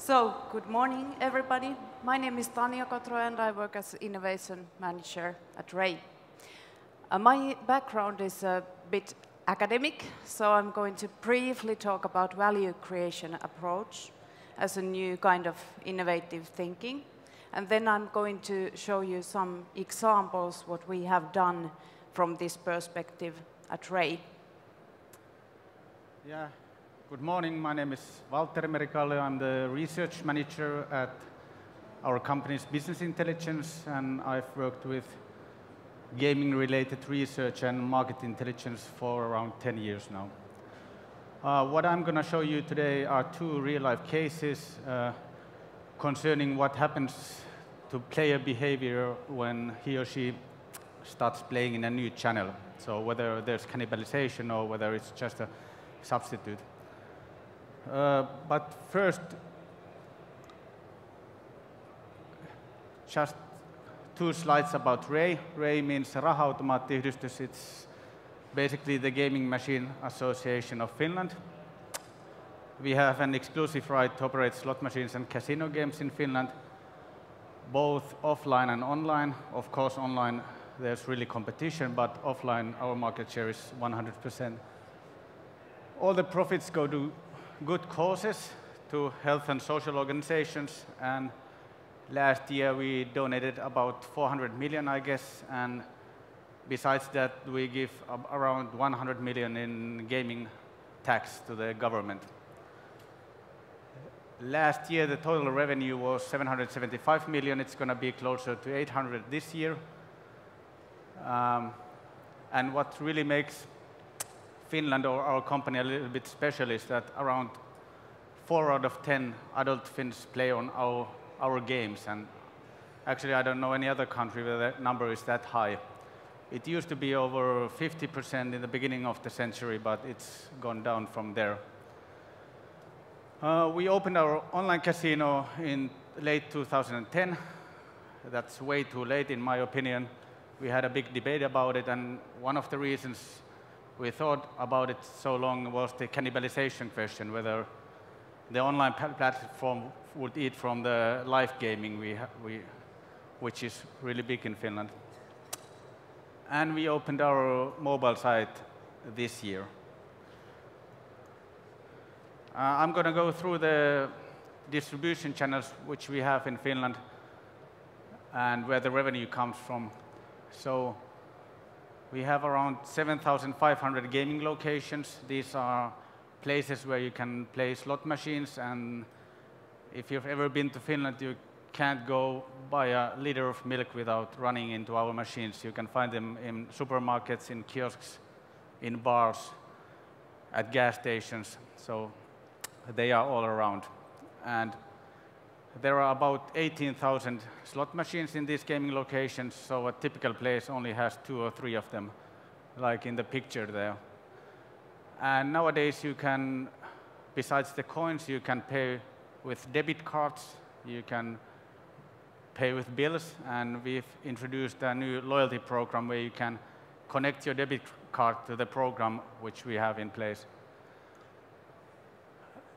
Good morning, everybody. My name is Tanja Kotro, and I work as Innovation Manager at Ray. My background is a bit academic, so I'm going to briefly talk about value creation approach as a new kind of innovative thinking. And then I'm going to show you some examples what we have done from this perspective at Ray. Yeah. Good morning. My name is Valtteri Merikallio. I'm the research manager at our company's business intelligence, and I've worked with gaming-related research and market intelligence for around 10 years now. What I'm going to show you today are two real-life cases concerning what happens to player behavior when he or she starts playing in a new channel. So whether there's cannibalisation or whether it's just a substitute. But first, just two slides about Ray. Ray means Raha-automaattiyhdistys. It's basically the Gaming Machine Association of Finland. We have an exclusive right to operate slot machines and casino games in Finland, both offline and online. Of course, online there's really competition, but offline our market share is 100%. All the profits go to good causes, to health and social organizations, and last year we donated about 400 million, I guess, and besides that we give around 100 million in gaming tax to the government. Last year the total revenue was 775 million. It's going to be closer to 800 this year. And what really makes Finland or our company a little bit special is that around 4 out of 10 adult Finns play on our games, and actually I don't know any other country where that number is that high. It used to be over 50% in the beginning of the century, but it's gone down from there. We opened our online casino in late 2010. That's way too late in my opinion. We had a big debate about it, and one of the reasons we thought about it so long was the cannibalisation question, whether the online platform would eat from the live gaming, which is really big in Finland. And we opened our mobile site this year. I'm going to go through the distribution channels which we have in Finland and where the revenue comes from. So we have around 7,500 gaming locations. These are places where you can play slot machines, and if you've ever been to Finland, you can't go buy a liter of milk without running into our machines. You can find them in supermarkets, in kiosks, in bars, at gas stations. So they are all around. And there are about 18,000 slot machines in these gaming locations, so a typical place only has 2 or 3 of them, like in the picture there. And nowadays you can, besides the coins, you can pay with debit cards, you can pay with bills, and we've introduced a new loyalty program where you can connect your debit card to the program which we have in place.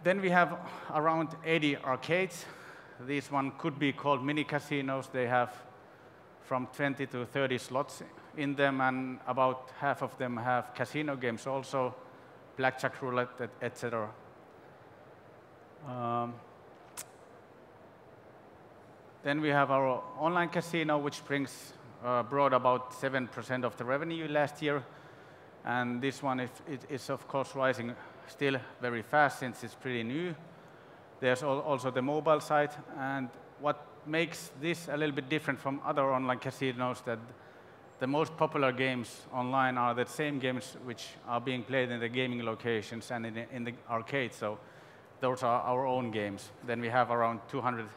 Then we have around 80 arcades. These one could be called mini casinos. They have from 20 to 30 slots in them, and about half of them have casino games also, blackjack, roulette, etc. Then we have our online casino, which brought about 7% of the revenue last year. And this one is of course rising still very fast since it's pretty new. There's also the mobile side, and what makes this a little bit different from other online casinos that the most popular games online are the same games which are being played in the gaming locations and in the arcades, so those are our own games. Then we have around 200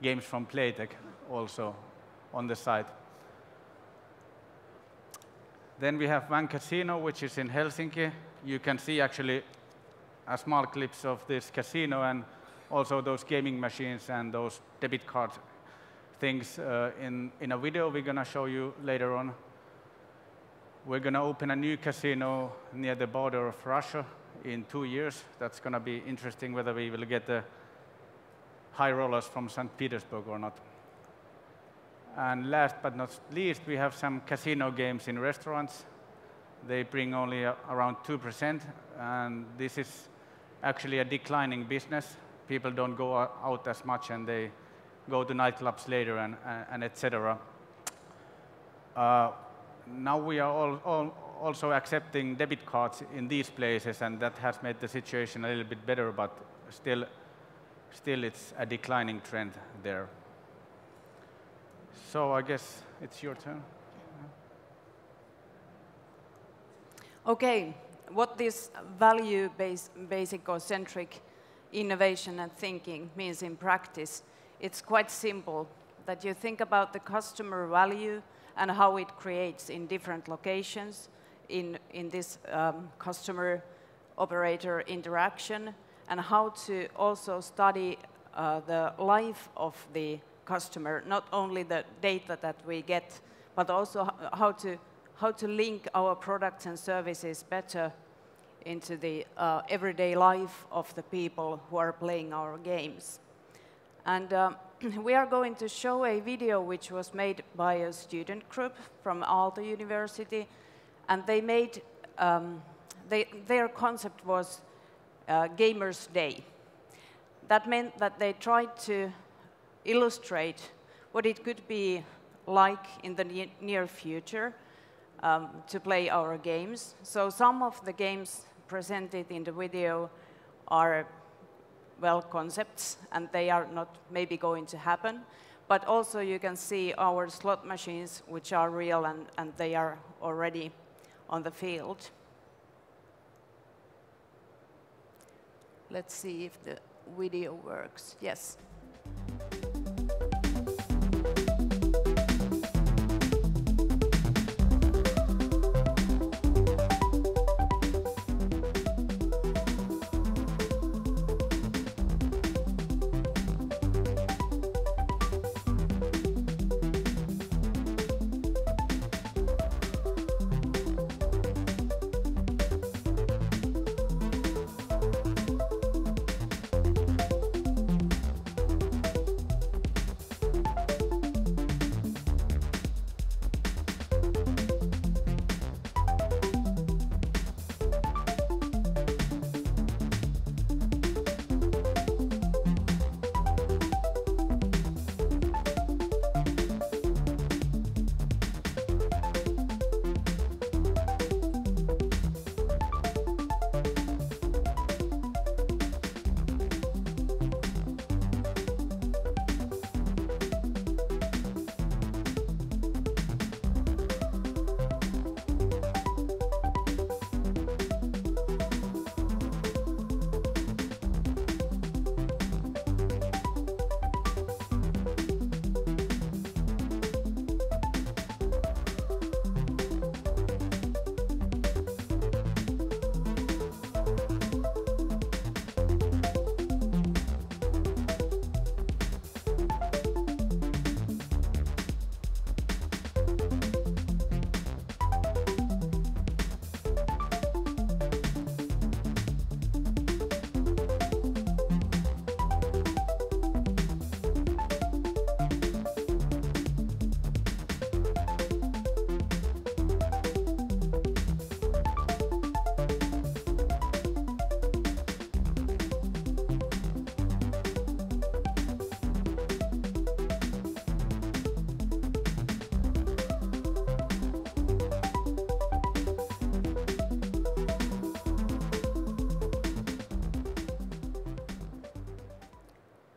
games from Playtech also on the site. Then we have one casino which is in Helsinki. You can see actually a small clips of this casino and also those gaming machines and those debit card things in a video we're going to show you later on. We're going to open a new casino near the border of Russia in 2 years. That's going to be interesting whether we will get the high rollers from St. Petersburg or not. And last but not least, we have some casino games in restaurants. They bring only around 2%, and this is actually a declining business. People don't go out as much, and they go to nightclubs later, and etc. Now we are also accepting debit cards in these places, and that has made the situation a little bit better, but still it's a declining trend there. So I guess it's your turn. Okay, what this value-based or centric innovation and thinking means in practice, it's quite simple, that you think about the customer value and how it creates in different locations in this customer operator interaction, and how to also study the life of the customer, not only the data that we get, but also how to link our products and services better into the everyday life of the people who are playing our games. And we are going to show a video which was made by a student group from Aalto University, and they made, their concept was Gamers Day. That meant that they tried to illustrate what it could be like in the near future to play our games. So some of the games presented in the video are, well, concepts, and they are not maybe going to happen. But also you can see our slot machines, which are real, and they are already on the field. Let's see if the video works. Yes.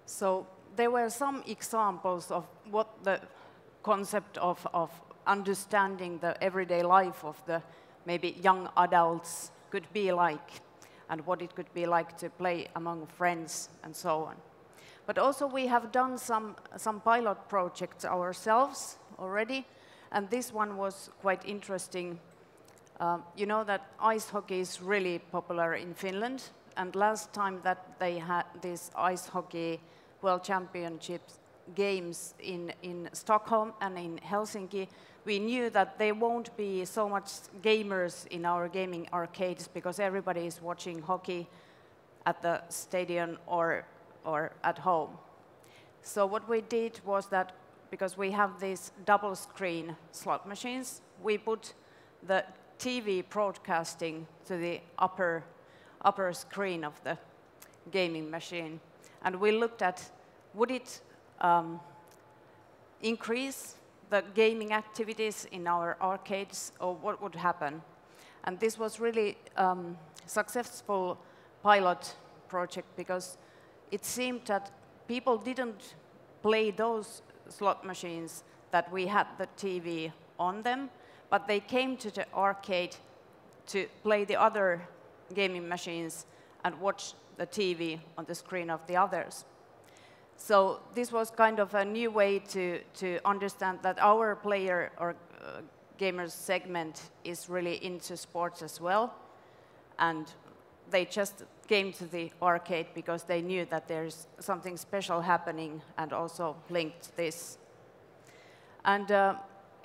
So there were some examples of what the concept of understanding the everyday life of the maybe young adults could be like, and what it could be like to play among friends and so on. But also we have done some pilot projects ourselves already, and this one was quite interesting. You know that ice hockey is really popular in Finland, and last time that they had this ice hockey World Championships games in Stockholm and in Helsinki, we knew that there won't be so much gamers in our gaming arcades because everybody is watching hockey at the stadium or at home. So what we did was that, because we have these double screen slot machines, we put the TV broadcasting to the upper screen of the gaming machine. And we looked at, would it increase the gaming activities in our arcades, or what would happen? And this was really successful pilot project, because it seemed that people didn't play those slot machines that we had the TV on them, but they came to the arcade to play the other gaming machines and watch the TV on the screen of the others. So this was kind of a new way to understand that our player or gamers segment is really into sports as well, and they just came to the arcade because they knew that there's something special happening, and also linked this. And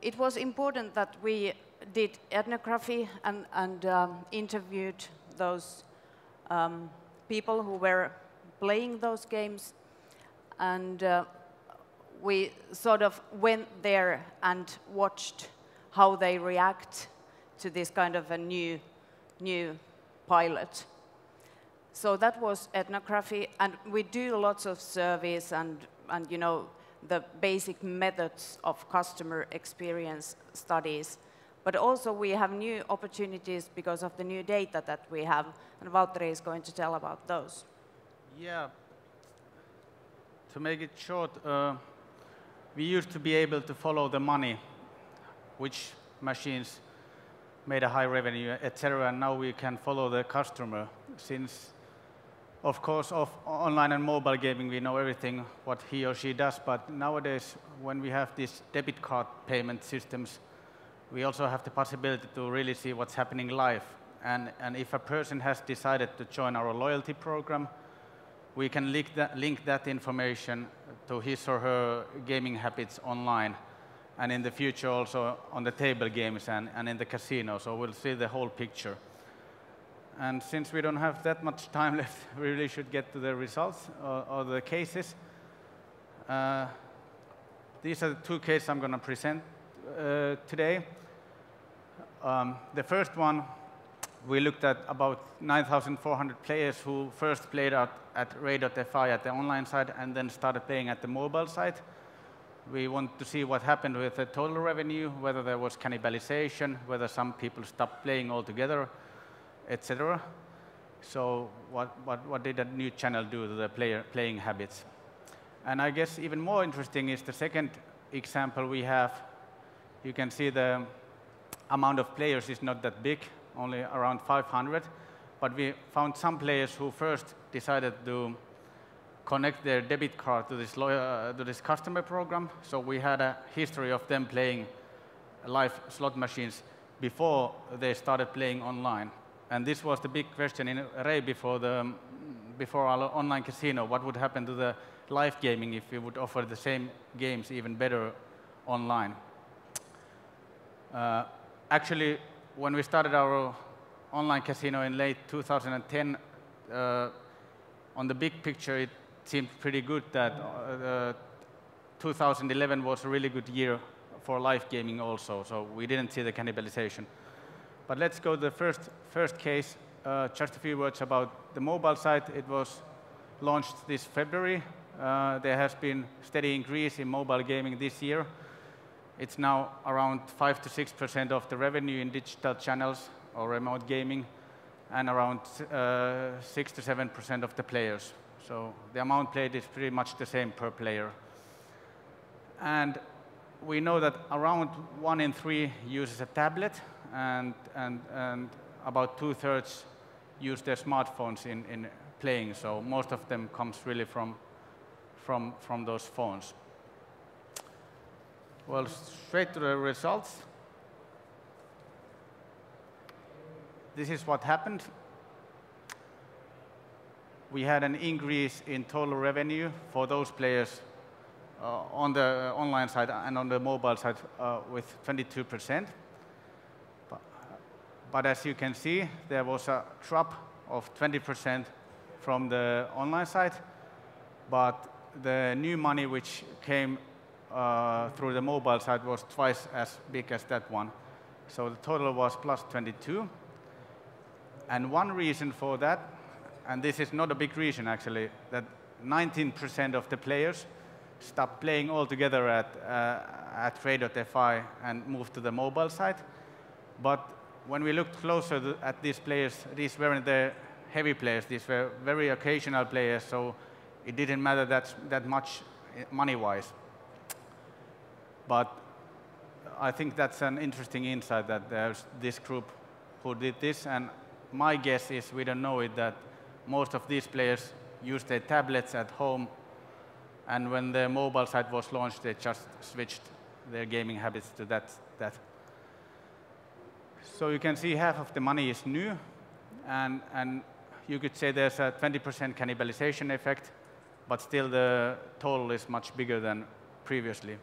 it was important that we did ethnography and interviewed those people who were playing those games, and we sort of went there and watched how they react to this kind of a new pilot. So that was ethnography, and we do lots of surveys and you know, the basic methods of customer experience studies. But also we have new opportunities because of the new data that we have, and Valtteri is going to tell about those. Yeah. To make it short, we used to be able to follow the money, which machines made a high revenue, etc. And now we can follow the customer, since, of course, of online and mobile gaming, we know everything what he or she does. But nowadays, when we have these debit card payment systems, we also have the possibility to really see what's happening live. And if a person has decided to join our loyalty program, we can link that information to his or her gaming habits online, and in the future also on the table games and in the casino. So we'll see the whole picture. And since we don't have that much time left, we really should get to the results or the cases. These are the two cases I'm going to present today. The first one, we looked at about 9,400 players who first played out at Ray.fi at the online side and then started playing at the mobile side. We want to see what happened with the total revenue, whether there was cannibalisation, whether some people stopped playing altogether, etc. So what did a new channel do to the playing habits? And I guess even more interesting is the second example we have. You can see the amount of players is not that big, only around 500. But we found some players who first decided to connect their debit card to this customer program. So we had a history of them playing live slot machines before they started playing online. And this was the big question in Ray before our online casino. What would happen to the live gaming if we would offer the same games even better online? Actually, when we started our online casino in late 2010, on the big picture, it seemed pretty good that 2011 was a really good year for live gaming also, so we didn't see the cannibalisation. But let's go to the first case. Just a few words about the mobile side. It was launched this February. There has been steady increase in mobile gaming this year. It's now around 5 to 6% of the revenue in digital channels or remote gaming, and around 6 to 7% of the players. So the amount played is pretty much the same per player. And we know that around 1 in 3 uses a tablet, and about 2/3 use their smartphones in playing. So most of them comes really from those phones. Well, straight to the results. This is what happened. We had an increase in total revenue for those players on the online side and on the mobile side with 22%. But as you can see, there was a drop of 20% from the online side. But the new money which came through the mobile side was twice as big as that one. So the total was plus 22. And one reason for that, and this is not a big reason actually, that 19% of the players stopped playing altogether at Ray.fi and moved to the mobile side. But when we looked closer at these players, these weren't the heavy players. These were very occasional players, so it didn't matter that much money-wise. But I think that's an interesting insight that there's this group who did this. And my guess is, we don't know it, that most of these players use their tablets at home. And when the mobile site was launched, they just switched their gaming habits to that. So you can see half of the money is new. And you could say there's a 20% cannibalization effect, but still the total is much bigger than previously.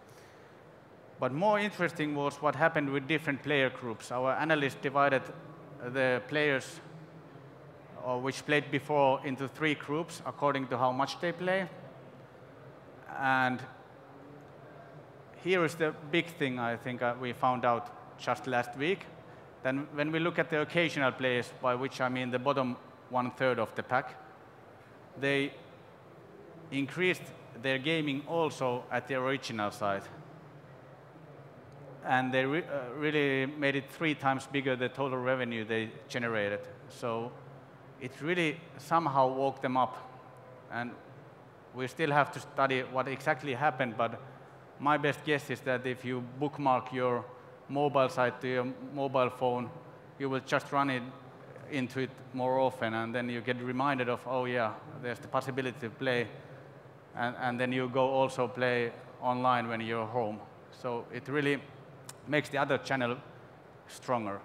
But more interesting was what happened with different player groups. Our analysts divided the players which played before into 3 groups according to how much they play. And here is the big thing I think we found out just last week. Then when we look at the occasional players, by which I mean the bottom 1/3 of the pack, they increased their gaming also at the original side. And they really made it 3 times bigger, the total revenue they generated. So it really somehow woke them up. And we still have to study what exactly happened, but my best guess is that if you bookmark your mobile site to your mobile phone, you will just run into it more often, and then you get reminded of, oh yeah, there's the possibility to play, and then you go also play online when you're home. So it really makes the other channel stronger.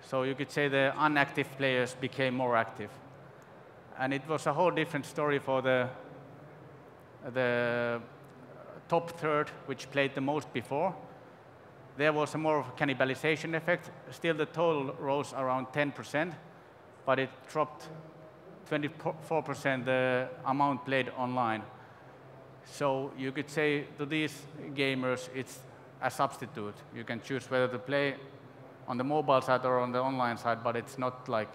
So you could say the inactive players became more active. And it was a whole different story for the top third, which played the most before. There was a more of a cannibalization effect. Still the total rose around 10%, but it dropped 24% the amount played online. So you could say to these gamers, it's a substitute. You can choose whether to play on the mobile side or on the online side, but it's not like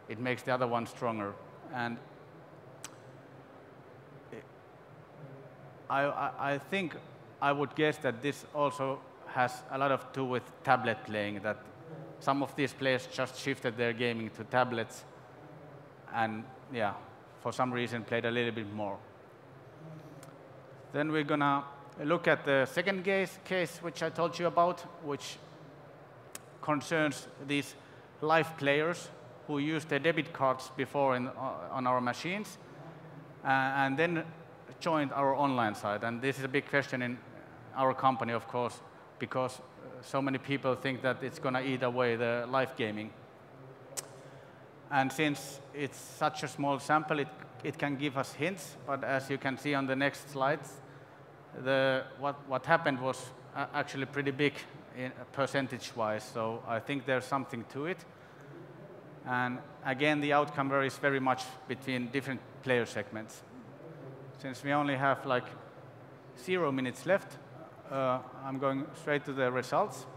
it makes the other one stronger. And I think I would guess that this also has a lot of to do with tablet playing, that some of these players just shifted their gaming to tablets and, yeah, for some reason played a little bit more. Then we're going to look at the second case which I told you about, which concerns these live players who used their debit cards before on our machines and then joined our online site. And this is a big question in our company, of course, because so many people think that it's going to eat away the live gaming. And since it's such a small sample, it can give us hints. But as you can see on the next slides, what happened was actually pretty big percentage-wise. So I think there's something to it. And again, the outcome varies very much between different player segments. Since we only have like 0 minutes left, I'm going straight to the results.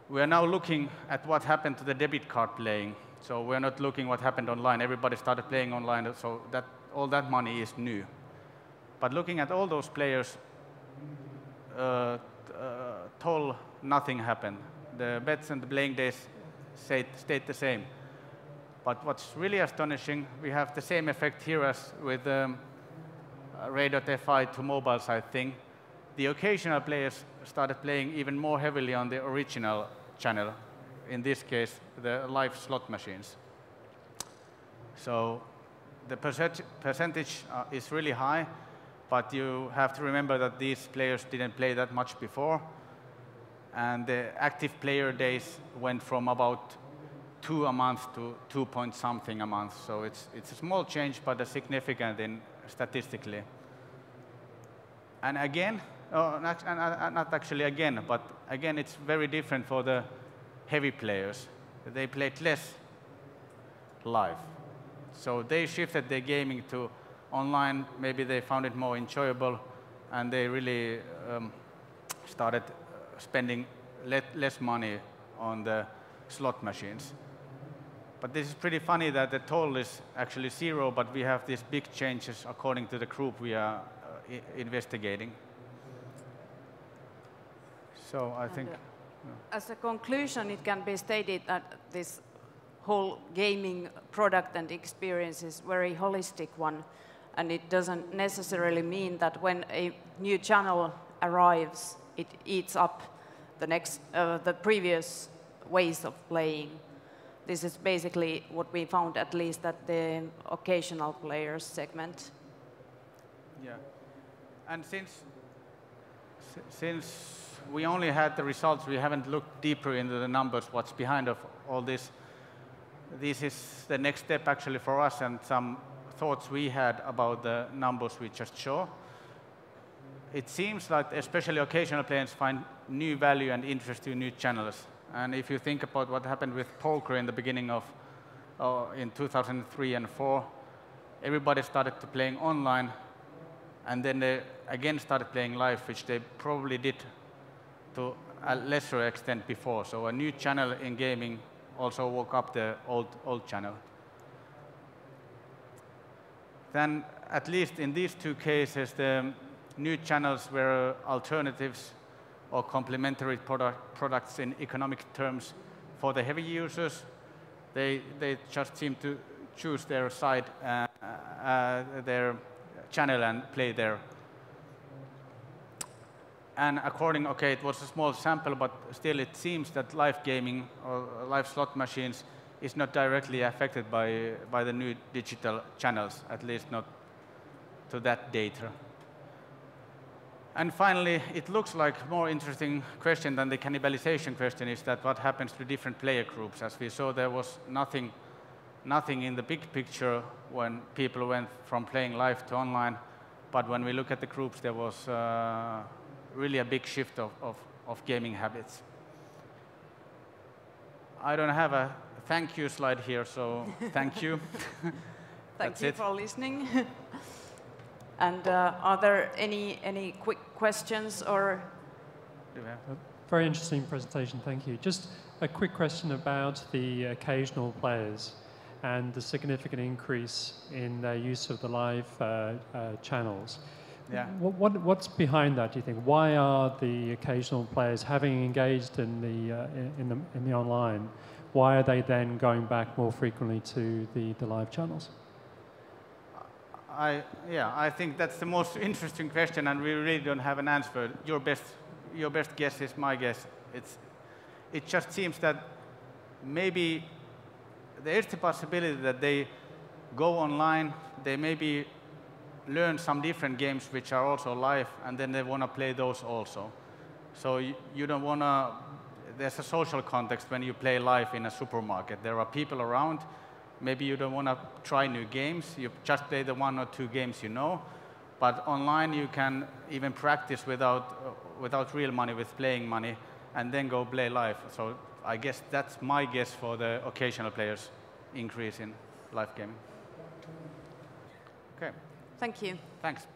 We are now looking at what happened to the debit card playing. So we're not looking what happened online. Everybody started playing online, so all that money is new. But looking at all those players, total nothing happened. The bets and the playing days stayed the same. But what's really astonishing, we have the same effect here as with Ray.fi to mobile site thing. The occasional players started playing even more heavily on the original channel, in this case, the live slot machines. So the percentage is really high, but you have to remember that these players didn't play that much before. And the active player days went from about 2 a month to 2 point something a month. So it's a small change, but a significant statistically. And again, not actually again, but again, it's very different for the heavy players. They played less live. So they shifted their gaming to online. Maybe they found it more enjoyable, and they really started spending less money on the slot machines. But this is pretty funny that the total is actually 0, but we have these big changes according to the group we are investigating. So I think... As a conclusion, it can be stated that this whole gaming product and experience is very holistic one, and it doesn't necessarily mean that when a new channel arrives, it eats up the previous ways of playing. This is basically what we found, at least at the occasional players segment. Yeah, and since we only had the results, we haven't looked deeper into the numbers, what's behind of all this. This is the next step actually for us, and some thoughts we had about the numbers we just saw. It seems like especially occasional players find new value and interest in new channels. And if you think about what happened with poker in the beginning of, in 2003 and 2004, everybody started to playing online, and then they again started playing live, which they probably did to a lesser extent before. So a new channel in gaming also woke up the old channel. Then, at least in these two cases, the new channels were alternatives or complementary products in economic terms for the heavy users. They just seem to choose their side, their channel, and play there. And according, okay, it was a small sample, but still it seems that live gaming or live slot machines is not directly affected by the new digital channels, at least not to that data. And finally, it looks like a more interesting question than the cannibalization question is that what happens to different player groups. As we saw, there was nothing in the big picture when people went from playing live to online. But when we look at the groups, there was really a big shift of gaming habits. I don't have a thank you slide here, so thank you. Thank you for listening. And are there any quick questions or? Very interesting presentation, thank you. Just a quick question about the occasional players and the significant increase in their use of the live channels. Yeah. What's behind that, do you think? Why are the occasional players, having engaged in the online, why are they then going back more frequently to the live channels? I think that's the most interesting question, and we really don't have an answer. Your best guess is my guess. It just seems that maybe there is the possibility that they go online, they maybe learn some different games which are also live, and then they want to play those also. So you don't want to, there's a social context when you play live in a supermarket. There are people around. Maybe you don't want to try new games. You just play the 1 or 2 games you know. But online you can even practice without real money, with playing money, and then go play live. So I guess that's my guess for the occasional players' increase in live gaming. Okay. Thank you. Thanks.